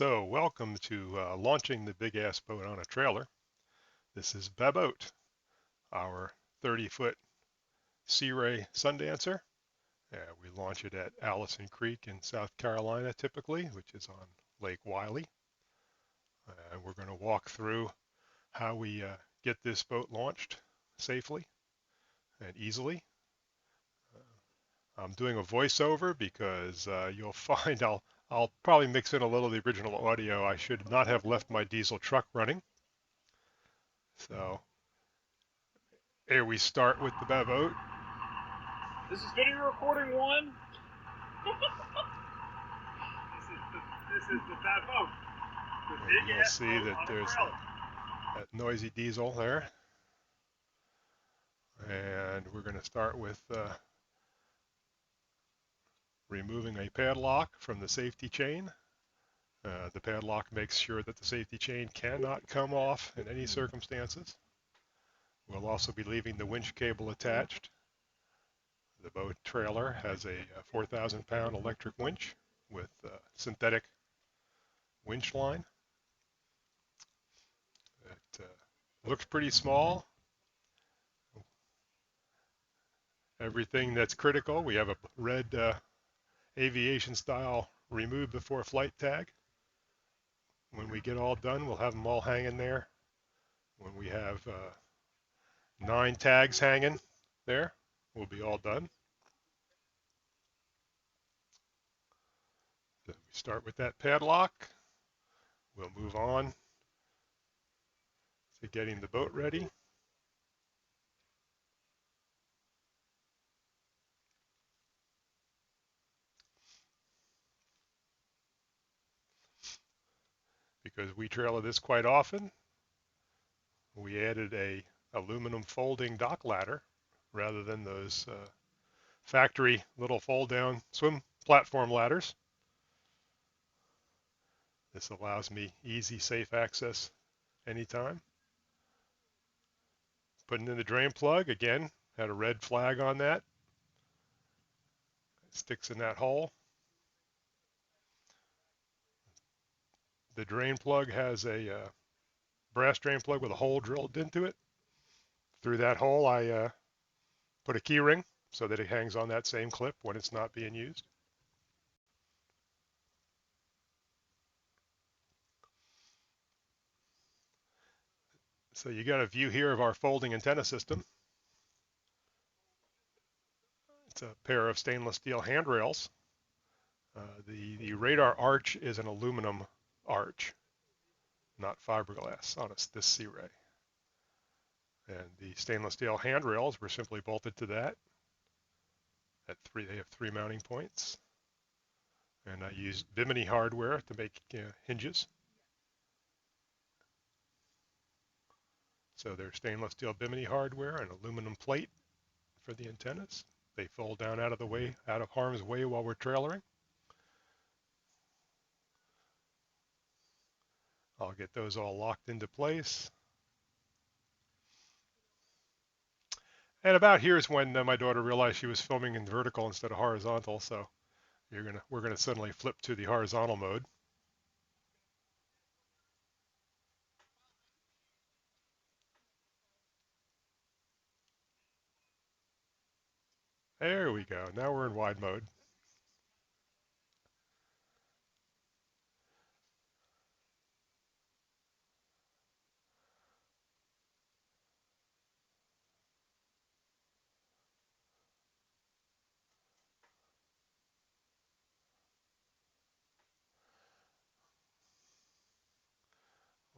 So welcome to launching the big ass boat on a trailer. This is Baboat, our 30-foot Sea Ray Sundancer. We launch it at Allison Creek in South Carolina typically, which is on Lake Wylie. We're going to walk through how we get this boat launched safely and easily. I'm doing a voiceover because you'll find I'll probably mix in a little of the original audio. I should not have left my diesel truck running. So here we start with the boat. This is video recording one. this is the boat. You'll see that there's that noisy diesel there. And we're going to start with removing a padlock from the safety chain. The padlock makes sure that the safety chain cannot come off in any circumstances. We'll also be leaving the winch cable attached. The boat trailer has a 4,000-pound electric winch with synthetic winch line. It looks pretty small. Everything that's critical, we have a red aviation style remove before flight tag. When we get all done, we'll have them all hanging there. When we have 9 tags hanging there, we'll be all done. So we start with that padlock. We'll move on to getting the boat ready. Because we trailer this quite often, we added a aluminum folding dock ladder rather than those factory little fold down swim platform ladders. This allows me easy, safe access anytime. Putting in the drain plug, again, had a red flag on that. It sticks in that hole. The drain plug has a brass drain plug with a hole drilled into it. Through that hole, I put a key ring so that it hangs on that same clip when it's not being used. So you got a view here of our folding antenna system. It's a pair of stainless steel handrails. The radar arch is an aluminum arch, not fiberglass on this Sea Ray. And the stainless steel handrails were simply bolted to that. They have 3 mounting points. And I used Bimini hardware to make hinges. So they're stainless steel Bimini hardware and aluminum plate for the antennas. They fold down out of harm's way while we're trailering. I'll get those all locked into place. And about here is when my daughter realized she was filming in vertical instead of horizontal, so we're gonna suddenly flip to the horizontal mode. There we go. Now we're in wide mode.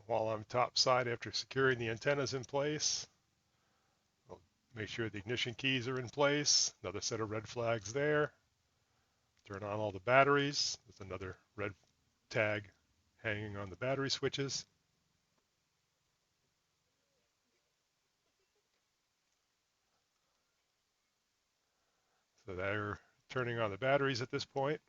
While I'm topside after securing the antennas in place, I'll make sure the ignition keys are in place. Another set of red flags there. Turn on all the batteries. There's another red tag hanging on the battery switches. So they're turning on the batteries at this point.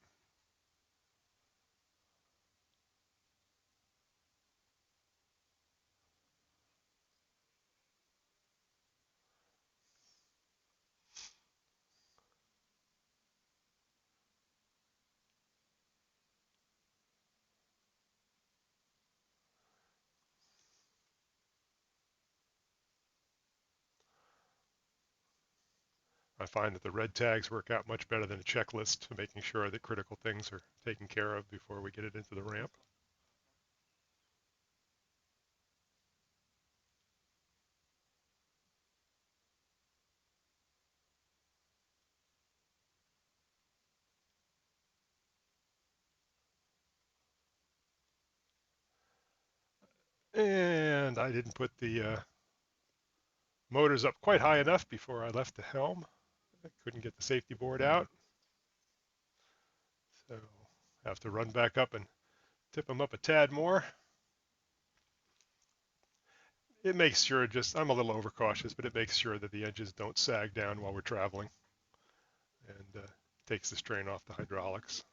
I find that the red tags work out much better than a checklist to making sure that critical things are taken care of before we get it into the ramp. And I didn't put the motors up quite high enough before I left the helm. I couldn't get the safety board out. So I have to run back up and tip them up a tad more. It makes sure I'm a little overcautious, but it makes sure that the edges don't sag down while we're traveling and takes the strain off the hydraulics.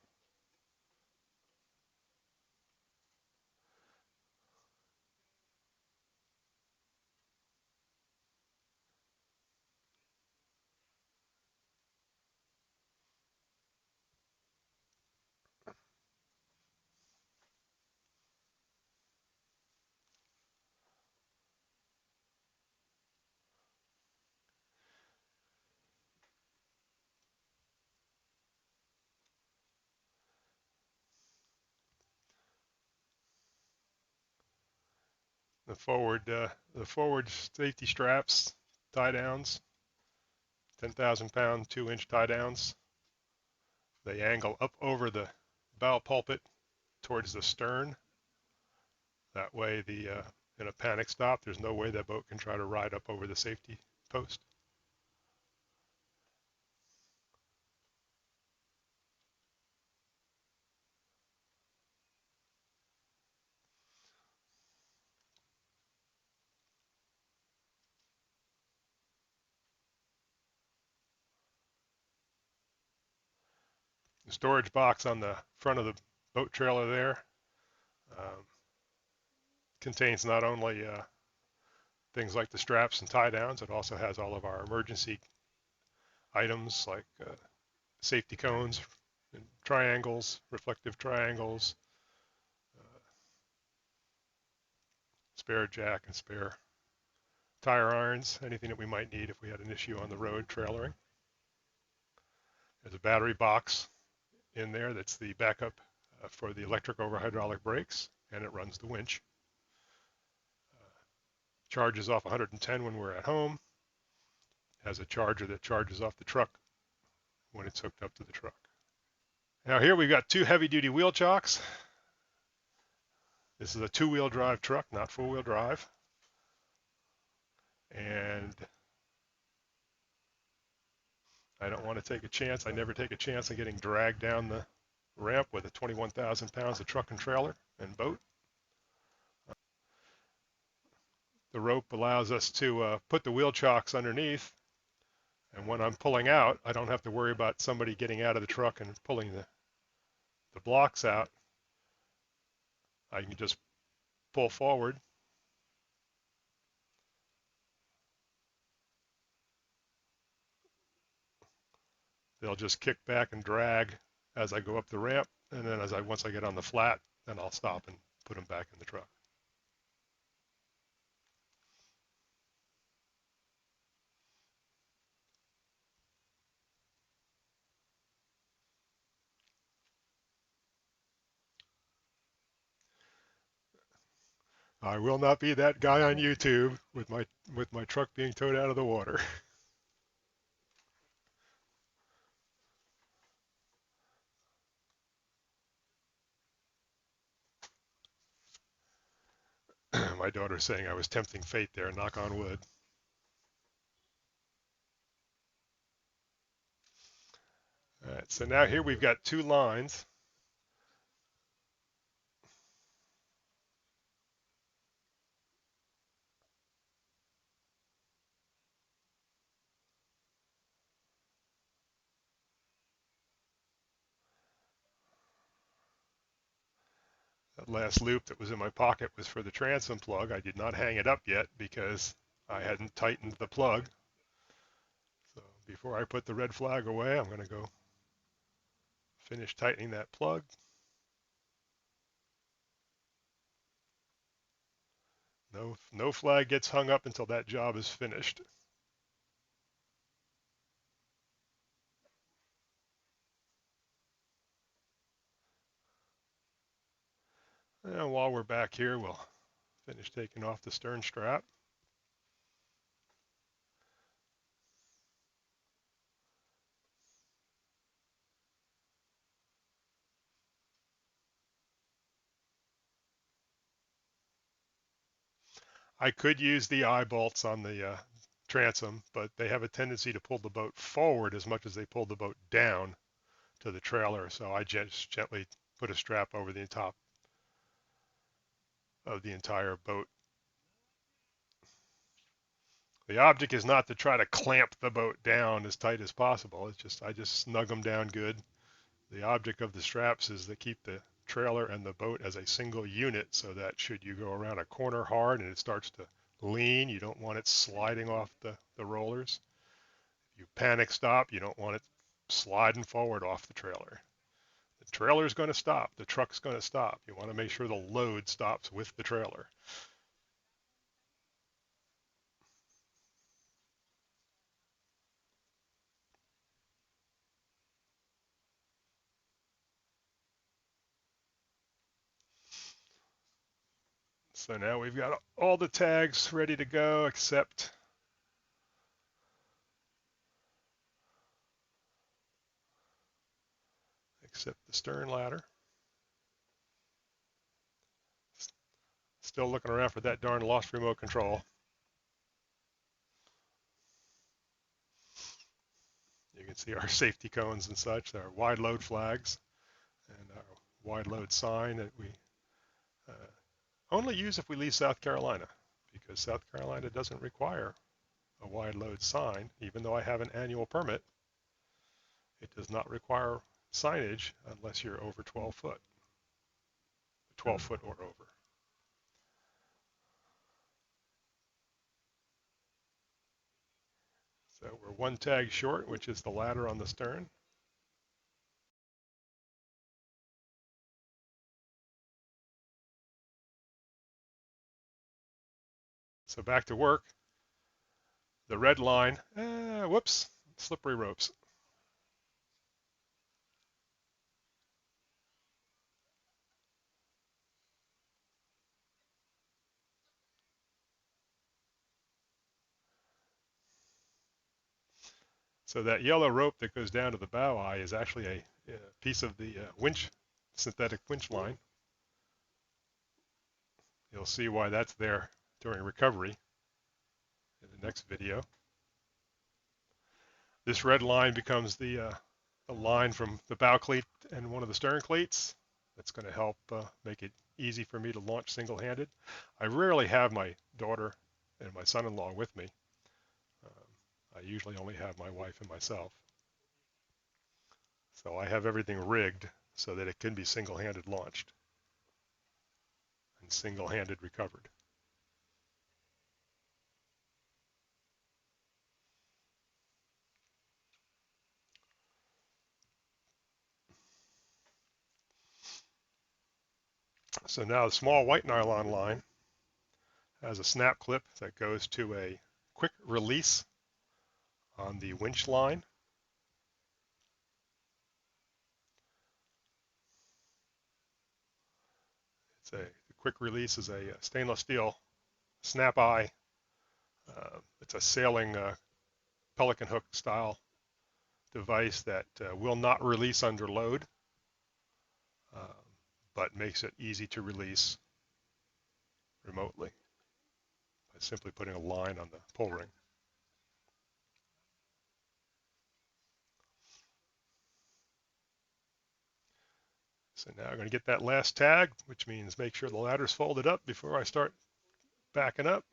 The forward safety straps, tie downs, 10,000 pound 2-inch tie downs. They angle up over the bow pulpit towards the stern. That way, in a panic stop, there's no way that boat can try to ride up over the safety post. The storage box on the front of the boat trailer there um, contains not only things like the straps and tie downs, it also has all of our emergency items like safety cones, and triangles, reflective triangles, spare jack and spare tire irons, anything that we might need if we had an issue on the road trailering. There's a battery box in there that's the backup for the electric over hydraulic brakes, and it runs the winch. Charges off 110 when we're at home. Has a charger that charges off the truck when it's hooked up to the truck. Now here we've got 2 heavy-duty wheel chocks. This is a 2-wheel drive truck, not 4-wheel drive. And I don't want to take a chance. I never take a chance of getting dragged down the ramp with a 21,000 pounds of truck and trailer and boat. The rope allows us to put the wheel chocks underneath, and when I'm pulling out, I don't have to worry about somebody getting out of the truck and pulling the blocks out. I can just pull forward. They'll just kick back and drag as I go up the ramp, and then once I get on the flat, then I'll stop and put them back in the truck. I will not be that guy on YouTube with my truck being towed out of the water. My daughter's saying I was tempting fate there, knock on wood. All right, so now here we've got 2 lines. That last loop that was in my pocket was for the transom plug. I did not hang it up yet because I hadn't tightened the plug. So before I put the red flag away, I'm going to go finish tightening that plug. No flag gets hung up until that job is finished. And while we're back here, we'll finish taking off the stern strap. I could use the eye bolts on the transom, but they have a tendency to pull the boat forward as much as they pull the boat down to the trailer. So I just gently put a strap over the top of the entire boat. The object is not to try to clamp the boat down as tight as possible. It's just I just snug them down good. The object of the straps is to keep the trailer and the boat as a single unit, so that should you go around a corner hard and it starts to lean, you don't want it sliding off the rollers. If you panic stop, you don't want it sliding forward off the trailer. The trailer is going to stop. The truck's going to stop. You want to make sure the load stops with the trailer. So now we've got all the tags ready to go except the stern ladder. Still looking around for that darn lost remote control. You can see our safety cones and such, our wide load flags, and our wide load sign that we uh, only use if we leave South Carolina, because South Carolina doesn't require a wide load sign. Even though I have an annual permit, it does not require signage unless you're over 12 foot, 12 foot or over. So we're one tag short, which is the ladder on the stern. So back to work. The red line, whoops, slippery ropes. So that yellow rope that goes down to the bow eye is actually a piece of the winch, synthetic winch line. You'll see why that's there during recovery in the next video. This red line becomes the line from the bow cleat and one of the stern cleats. That's going to help make it easy for me to launch single-handed. I rarely have my daughter and my son-in-law with me. I usually only have my wife and myself. So I have everything rigged so that it can be single-handed launched and single-handed recovered. So now the small white nylon line has a snap clip that goes to a quick release on the winch line. The quick release is a stainless steel snap eye. It's a sailing pelican hook style device that will not release under load, but makes it easy to release remotely by simply putting a line on the pull ring. So now I'm going to get that last tag, which means make sure the ladder's folded up before I start backing up.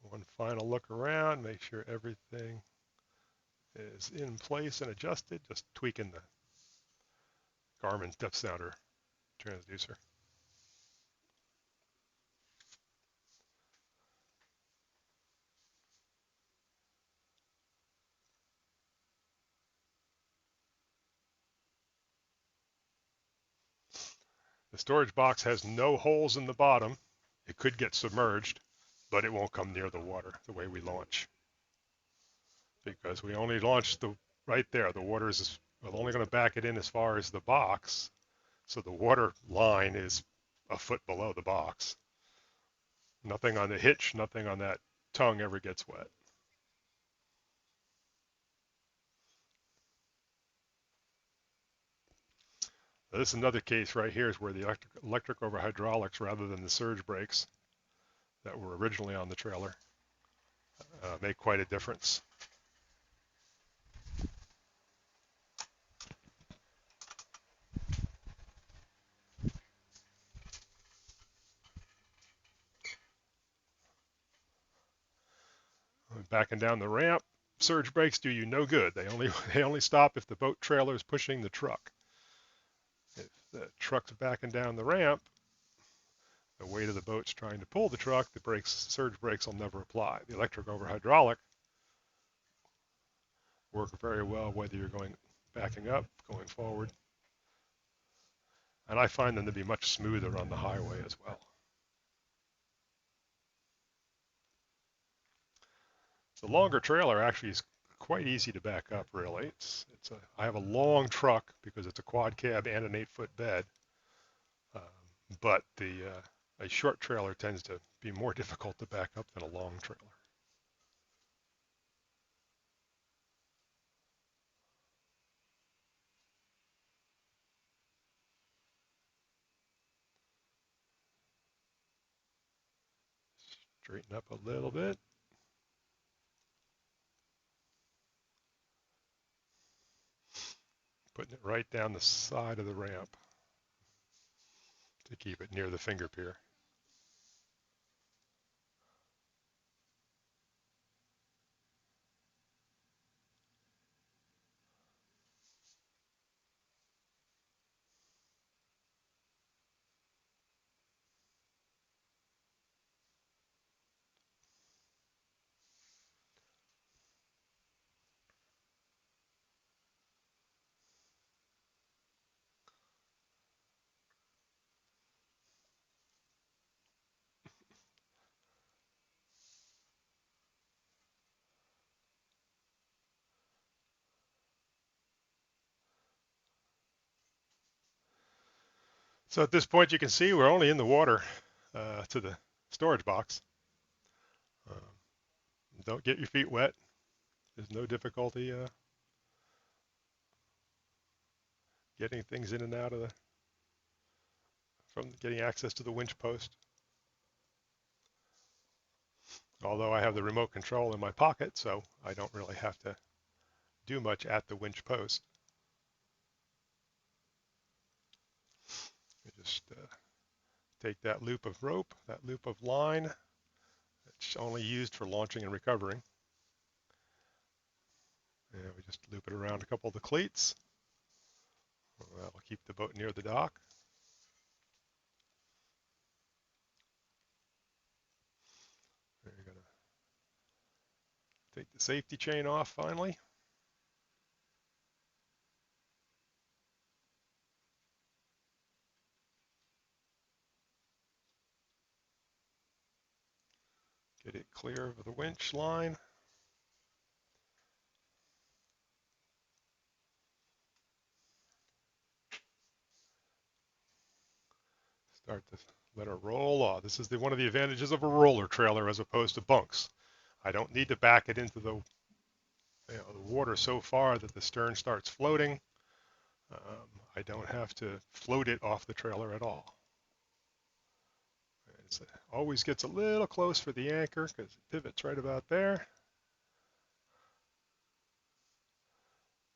One final look around, make sure everything is in place and adjusted, just tweaking the Garmin depth sounder transducer. The storage box has no holes in the bottom. It could get submerged, but it won't come near the water the way we launch, because we only launch the right there. The water is we're only going to back it in as far as the box, so the water line is a foot below the box. Nothing on the hitch, nothing on that tongue ever gets wet. Now, this is another case right here is where the electric over hydraulics rather than the surge brakes that were originally on the trailer make quite a difference. Backing down the ramp, surge brakes do you no good. They only stop if the boat trailer is pushing the truck. If the truck's backing down the ramp, the weight of the boat's trying to pull the truck, the surge brakes will never apply. The electric over hydraulic work very well whether you're going backing up, going forward. And I find them to be much smoother on the highway as well. The longer trailer actually is quite easy to back up, really. I have a long truck because it's a quad cab and an 8-foot bed, um, but a short trailer tends to be more difficult to back up than a long trailer. Straighten up a little bit. Putting it right down the side of the ramp to keep it near the finger pier. So at this point, you can see we're only in the water to the storage box. Um, don't get your feet wet. There's no difficulty getting things in and out of from getting access to the winch post. Although I have the remote control in my pocket, so I don't really have to do much at the winch post. You just take that loop of rope, that loop of line. It's only used for launching and recovering. And we just loop it around a couple of the cleats. That'll keep the boat near the dock. You're going to take the safety chain off finally. Get it clear of the winch line. Start to let her roll. Oh, this is one of the advantages of a roller trailer as opposed to bunks. I don't need to back it into the water so far that the stern starts floating. I don't have to float it off the trailer at all. It always gets a little close for the anchor because it pivots right about there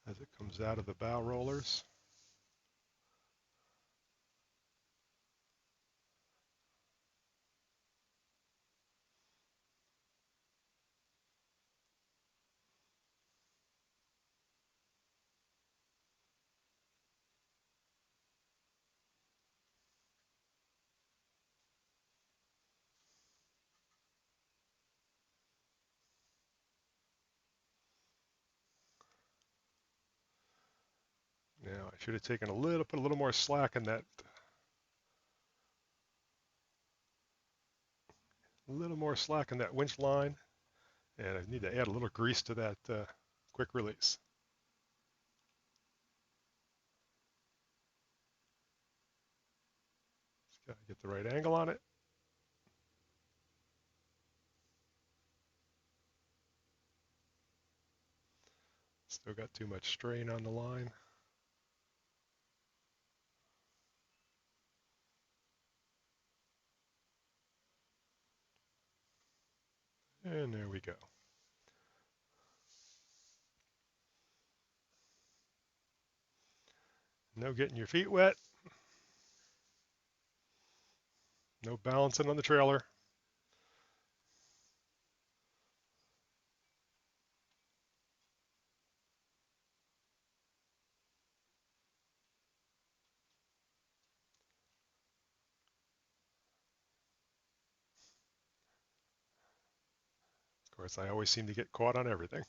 as it comes out of the bow rollers. Now I should have put a little more slack in that A little more slack in that winch line, and I need to add a little grease to that quick release. Just gotta get the right angle on it. Still got too much strain on the line. And there we go. No getting your feet wet. No balancing on the trailer. Of course, I always seem to get caught on everything.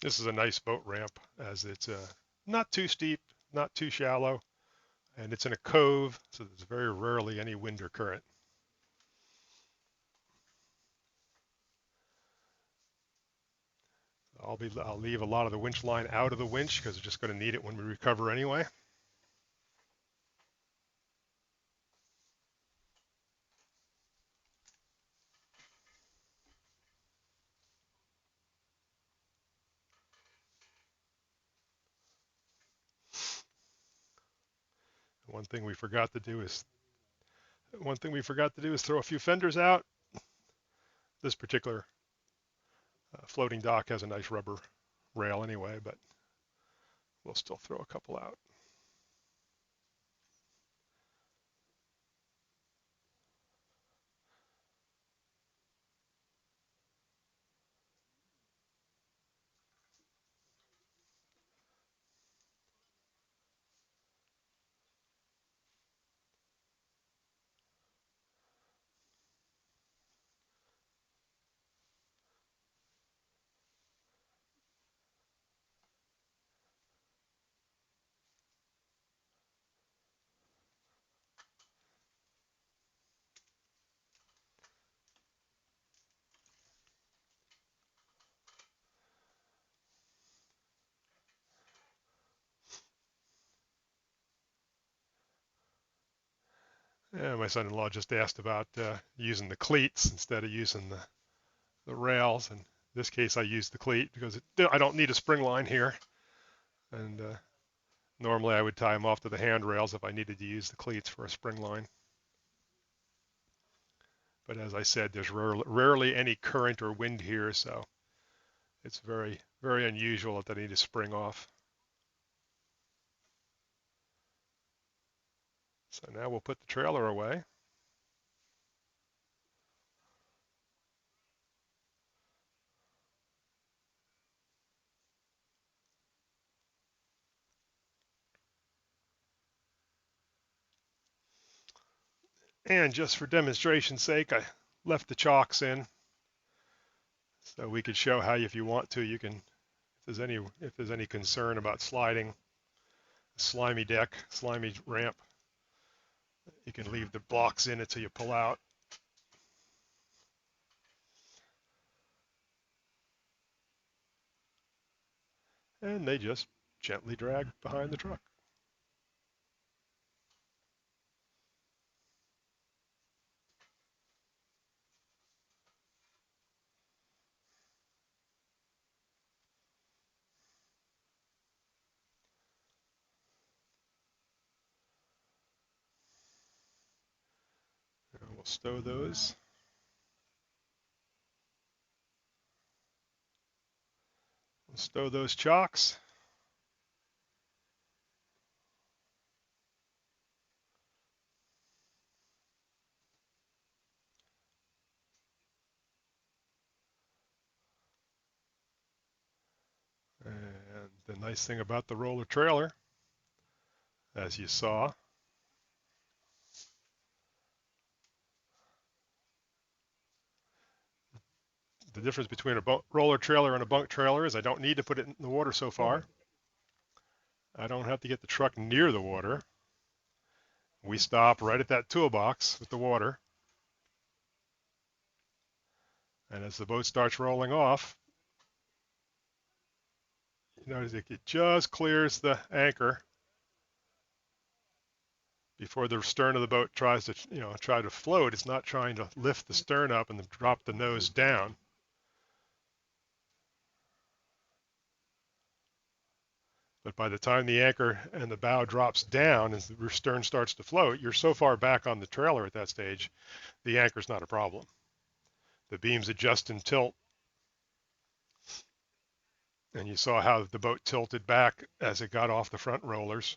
This is a nice boat ramp as it's not too steep, not too shallow, and it's in a cove, so there's very rarely any wind or current. I'll leave a lot of the winch line out of the winch because we're just going to need it when we recover anyway. One thing we forgot to do is throw a few fenders out. This particular floating dock has a nice rubber rail anyway, but we'll still throw a couple out. Yeah, my son-in-law just asked about using the cleats instead of using the rails. In this case, I use the cleat because I don't need a spring line here. And normally I would tie them off to the handrails if I needed to use the cleats for a spring line. But as I said, there's rarely any current or wind here, so it's very, very unusual that I need to spring off. So now we'll put the trailer away. And just for demonstration's sake, I left the chocks in so we could show how, if you want to, you can, if there's any concern about sliding a slimy deck, slimy ramp, you can leave the blocks in until you pull out. And they just gently drag behind the truck. And we'll stow those. Stow those chocks. And the nice thing about the roller trailer, as you saw, the difference between a roller trailer and a bunk trailer is I don't need to put it in the water so far. I don't have to get the truck near the water. We stop right at that toolbox with the water. And as the boat starts rolling off, you notice it just clears the anchor before the stern of the boat tries to, try to float. It's not trying to lift the stern up and drop the nose down. But by the time the anchor and the bow drops down and the stern starts to float, you're so far back on the trailer at that stage, the anchor's not a problem. The beams adjust and tilt. And you saw how the boat tilted back as it got off the front rollers.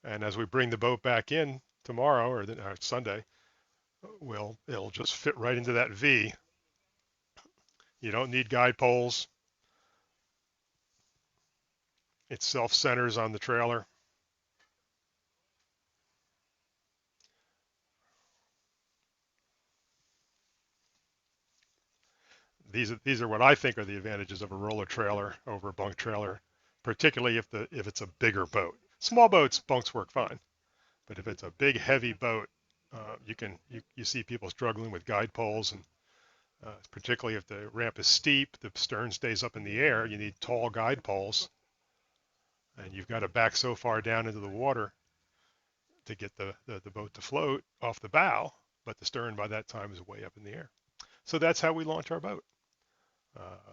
And as we bring the boat back in tomorrow or Sunday, it'll just fit right into that V. You don't need guide poles. It self-centers on the trailer. These are what I think are the advantages of a roller trailer over a bunk trailer, particularly if it's a bigger boat. Small boats, bunks work fine, but if it's a big heavy boat, you see people struggling with guide poles, and particularly if the ramp is steep, the stern stays up in the air. You need tall guide poles, and you've got to back so far down into the water to get the boat to float off the bow, but the stern by that time is way up in the air. So that's how we launch our boat.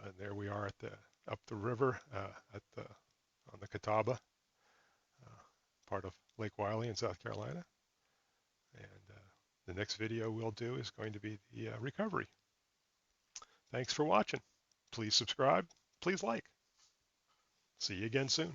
And there we are up the river on the Catawba, part of Lake Wylie in South Carolina. And the next video we'll do is going to be the recovery. Thanks for watching. Please subscribe. Please like. See you again soon.